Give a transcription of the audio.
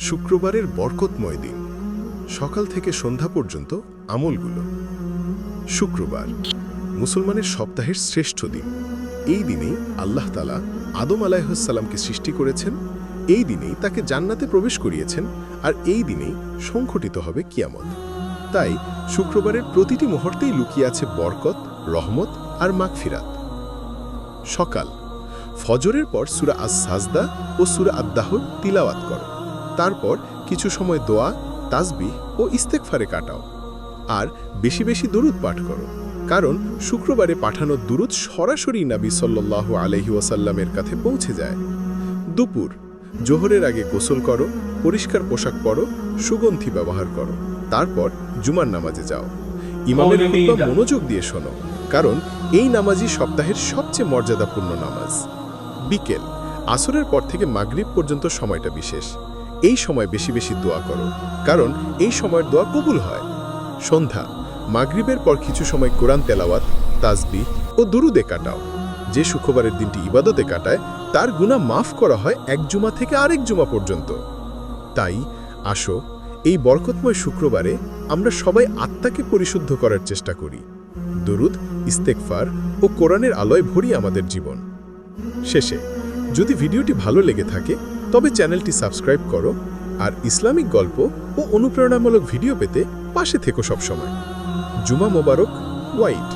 শুক্রবারের বরকতময় দিন, সকাল থেকে সন্ধ্যা পর্যন্ত আমলগুলো। শুক্রবার মুসলমানের সপ্তাহের শ্রেষ্ঠ দিন। এই দিনেই আল্লাহ তাআলা আদম আলাইহিসসালামকে সৃষ্টি করেছেন, এই দিনেই তাকে জান্নাতে প্রবেশ করিয়েছেন, আর এই দিনেই সংঘটিত হবে কিয়ামত। তাই শুক্রবারের প্রতিটি মুহূর্তেই লুকিয়ে আছে বরকত, রহমত আর মাগফিরাত। সকাল ফজরের পর সূরা আস-সাজদা ও সূরা আদ-দাহর তিলাওয়াত করো। তারপর কিছু সময় দোয়া, তাসবিহ ও ইস্তেগফারে কাটাও। আর বেশি বেশি দুরূদ পাঠ করো, কারণ শুক্রবারে পাঠানো দুরূদ সরাসরি নবী সাল্লাল্লাহু আলাইহি ওয়াসাল্লামের কাছে পৌঁছে যায়। দুপুর জোহরের আগে গোসল করো, পরিষ্কার পোশাক পরো, সুগন্ধি ব্যবহার করো। তারপর জুমার নামাজে যাও। ইমামের খুতবা মনোযোগ দিয়ে শোনো, কারণ এই নামাজই সপ্তাহের সবচেয়ে মর্যাদাপূর্ণ নামাজ। বিকেল আসরের পর থেকে মাগরিব পর্যন্ত সময়টা বিশেষ। এই সময় বেশি বেশি দোয়া করো, কারণ এই সময়ের দোয়া কবুল হয়। সন্ধ্যা মাগরিবের পর কিছু সময় কোরআন তেলাওয়াত, তাসবিহ ও দুরুদে কাটাও। যে শুক্রবারের দিনটি ইবাদতে কাটায় তার গুনাহ মাফ করা হয় এক জুমা থেকে আরেক জুমা পর্যন্ত। তাই আসো, এই বরকতময় শুক্রবারে আমরা সবাই আত্মাকে পরিশুদ্ধ করার চেষ্টা করি। দুরুদ, ইস্তেগফার ও কোরআনের আলোয় ভরি আমাদের জীবন। শেষে যদি ভিডিওটি ভালো লেগে থাকে তবে চ্যানেলটি সাবস্ক্রাইব করো, আর ইসলামিক গল্প ও অনুপ্রেরণামূলক ভিডিও পেতে পাশে থেকো সবসময়। জুমা মোবারক। হোয়াইট।